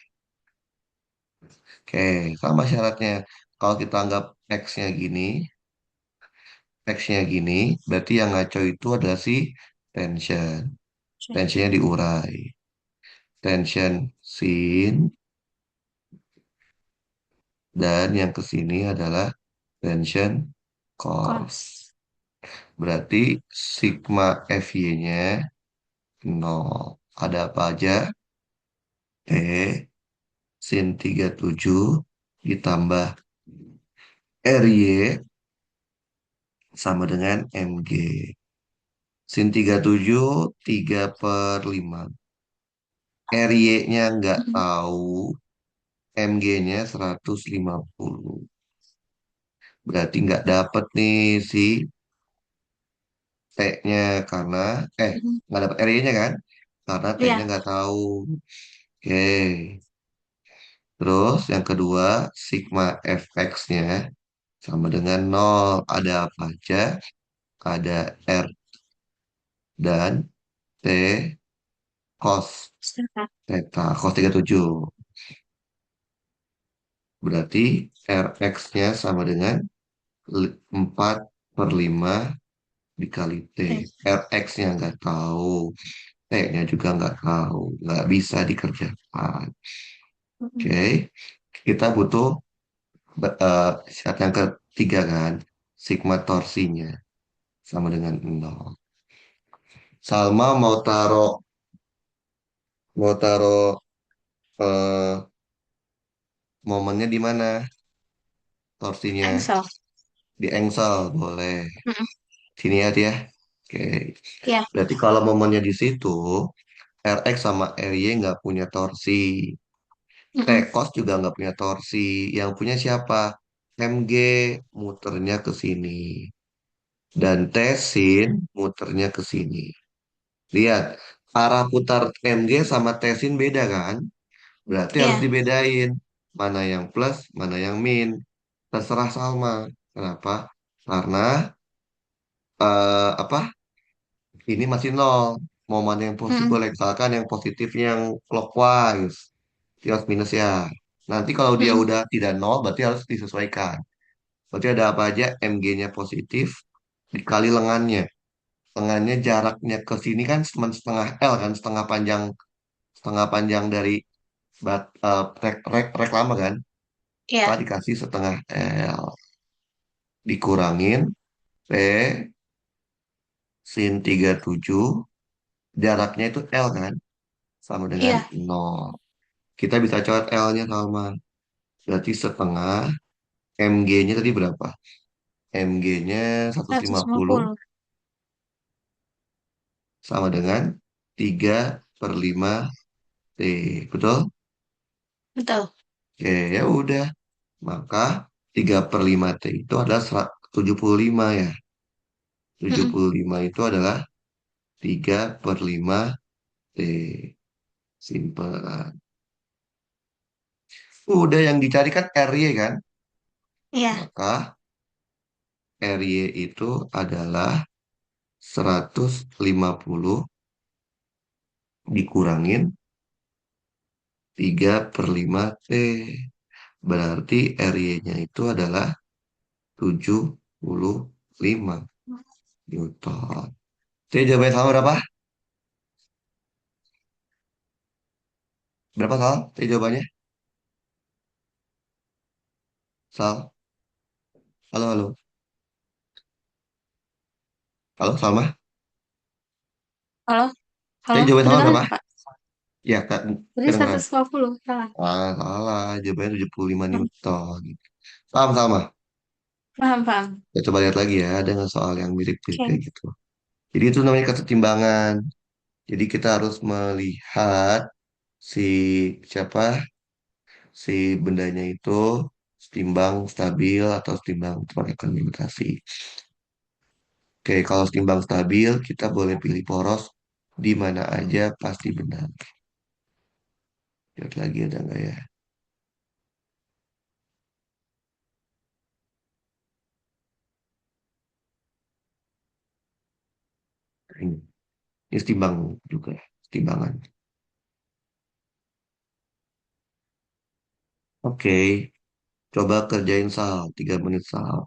Oke, sama syaratnya. Kalau kita anggap X-nya gini, X-nya gini, berarti yang ngaco itu adalah si tension. oke. Tensionnya diurai. Tension sin, dan yang ke sini adalah tension cos. Kos. Berarti sigma FY-nya nol. Ada apa aja? T sin 37 ditambah RY sama dengan MG. Sin 37 3/5. RY-nya nggak Mm, tahu, MG-nya 150. Berarti nggak dapet nih si T-nya karena, eh, mm. nggak dapet RY-nya kan? Karena T-nya Iya. nggak tahu. Oke. Terus yang kedua, sigma fx-nya sama dengan nol. Ada apa aja? Ada R dan T cos Setengah. theta, cos 37. Berarti Rx-nya sama dengan 4/5 dikali T. Oke. Rx-nya nggak tahu, T-nya juga nggak tahu. Nggak bisa dikerjakan. Mm, Oke, kita butuh syarat yang ketiga kan, sigma torsinya sama dengan nol. Salma mau taruh eh, momennya di mana? Torsinya Engsel. di engsel boleh. Mm, Sini ya dia. Oke. iya. Berarti kalau momennya di situ, Rx sama Ry nggak punya torsi. Mm, T-cos juga nggak punya torsi. Yang punya siapa? Mg muternya ke sini. Dan T-sin muternya ke sini. Lihat, arah putar Mg sama T-sin beda kan? Berarti harus iya. dibedain. Mana yang plus, mana yang min. Terserah Salma. Kenapa? Karena apa? Ini masih nol. Mau mana yang positif Mm, boleh. Misalkan yang positifnya yang clockwise. Plus minus ya. Nanti kalau dia mm, udah tidak nol, berarti harus disesuaikan. Berarti ada apa aja? Mg-nya positif dikali lengannya. Lengannya jaraknya ke sini kan cuma setengah L kan, setengah panjang dari reklama kan. Maka iya. dikasih setengah L. Dikurangin P sin 37. Jaraknya itu L kan. Sama dengan Iya. nol. Kita bisa coret L-nya sama. Berarti setengah. Mg-nya tadi berapa? Mg-nya 150 150. sama dengan 3/5 T. Betul? Betul. Oke, ya udah. Maka 3/5 T itu adalah 75 ya. tujuh Mm, puluh lima itu adalah 3/5 T. Simple kan. Udah yang dicari kan RY kan? iya. Maka RY itu adalah 150 dikurangin 3/5 T. Berarti RY-nya itu adalah 75 Newton. Jadi jawabannya sama berapa? Berapa Sal? Jadi jawabannya? Sal? Halo, halo. Halo, Salma? Halo. Tadi Halo, jawaban salah kedengaran berapa? nggak, Kak? Ya, Kak, Berarti kedengeran. 150, salah. Salah. Jawabannya 75 Hmm, Newton. Paham sama? paham, paham. Ya, coba lihat lagi ya. Ada nggak soal yang mirip-mirip Oke. kayak gitu? Jadi itu namanya kesetimbangan. Jadi kita harus melihat si siapa si bendanya itu setimbang stabil atau setimbang akan gravitasi. Oke, kalau setimbang stabil kita boleh pilih poros di mana aja pasti benar. Lihat lagi ada nggak ya? Ini setimbang juga, setimbangan. Oke, coba kerjain Sal, 3 menit Sal.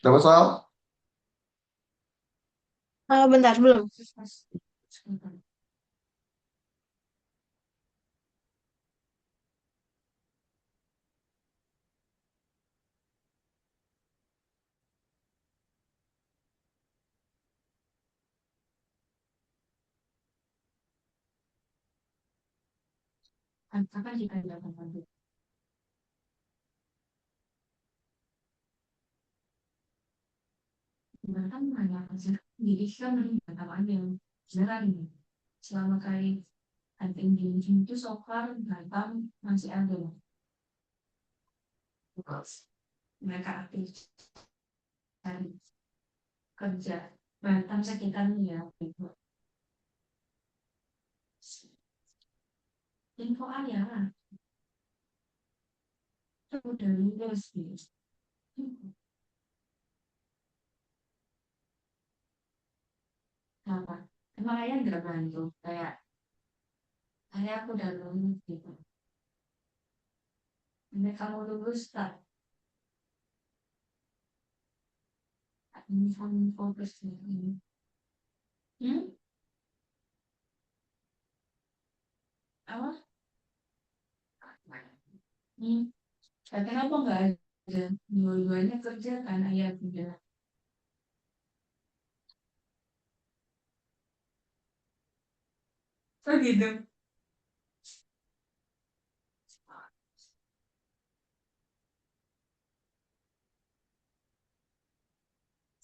Dapat soal? Bentar, belum.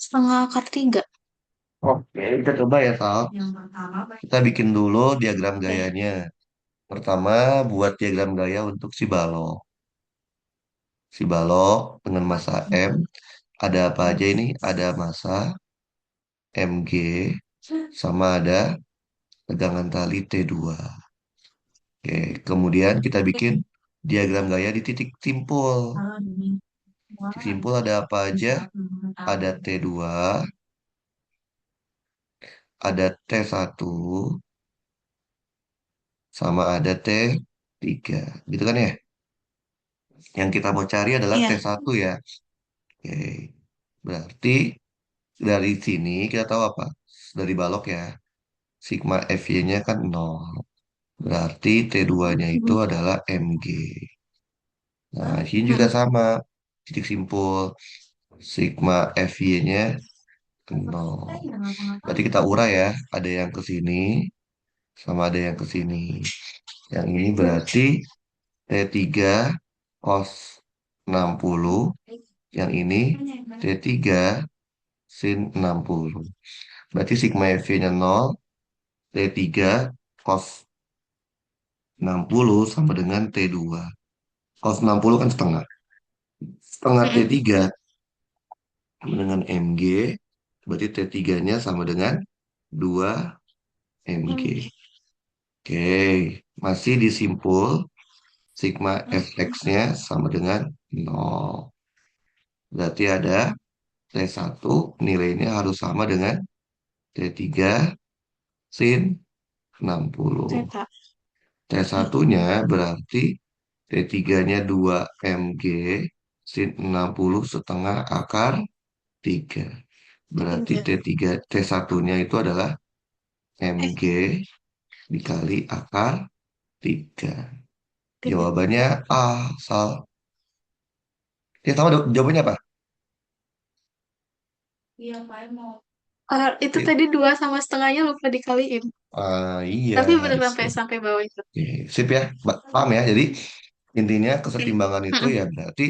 Setengah akar tiga. Oke, kita coba ya, Sal. Kita bikin dulu diagram gayanya. Pertama, buat diagram gaya untuk si balok. Si balok dengan massa M. Ada apa aja ini? Ada massa mg sama ada tegangan tali T2. Oke, kemudian kita bikin diagram gaya di titik simpul. Titik simpul ada apa aja? Ada T2, ada T1, sama ada T3. Gitu kan ya? Yang kita mau cari adalah Iya. T1 ya. Oke, berarti dari sini kita tahu apa? Dari balok ya. Sigma FY-nya kan 0. Berarti T2-nya itu adalah Mg. Nah, sini juga Mm-mm. sama. Titik simpul. Sigma FY-nya 0. Berarti kita urai ya. Ada yang ke sini sama ada yang ke sini. Yang ini berarti T3 cos 60. Yang ini T3 sin 60. Berarti sigma FY-nya 0. T3 cos 60 sama dengan T2. Cos 60 kan setengah. Setengah Mm-mm. T3 sama dengan Mg. Berarti T3-nya sama dengan 2 Mg. Oke, masih disimpul. Sigma Fx-nya sama dengan 0. Berarti ada T1 nilainya harus sama dengan T3 sin 60. Theta. T1-nya berarti T3-nya 2 Mg sin 60 setengah akar 3. Berarti Tiga. T3, T1-nya itu adalah Eh, Mg dikali akar 3. tiga. Jawabannya A, Sal. Ya tahu jawabannya apa? Itu Ya, tadi dua sama setengahnya lupa dikaliin. iya. Tapi bener sampai Sip. sampai bawah itu. Oke, sip ya. Paham ya? Jadi intinya kesetimbangan itu Mm-mm. ya berarti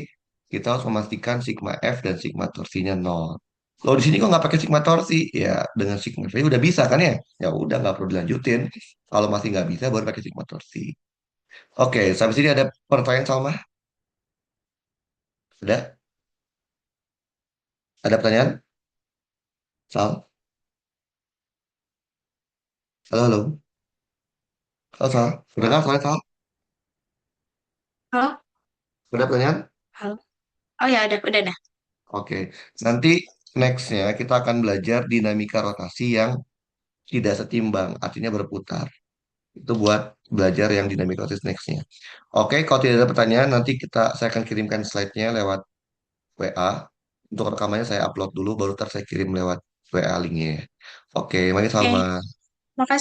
kita harus memastikan sigma F dan sigma torsinya 0. Kalau di sini kok nggak pakai sigma torsi? Ya dengan sigma torsi udah bisa kan ya? Ya udah nggak perlu dilanjutin. Kalau masih nggak bisa baru pakai sigma torsi. Oke, sampai sini ada pertanyaan Salma? Ada? Ada pertanyaan? Sal? Halo, halo. Halo, Sal. Udah nggak, Sal? Halo? Udah pertanyaan? Halo? Oh ya, udah dah. Oke. Nanti nextnya kita akan belajar dinamika rotasi yang tidak setimbang, artinya berputar. Itu buat belajar yang dinamika rotasi nextnya. Oke, kalau tidak ada pertanyaan, nanti saya akan kirimkan slide-nya lewat WA. Untuk rekamannya saya upload dulu, baru ntar saya kirim lewat WA linknya ya. Oke, mari Oke, Salma. makasih.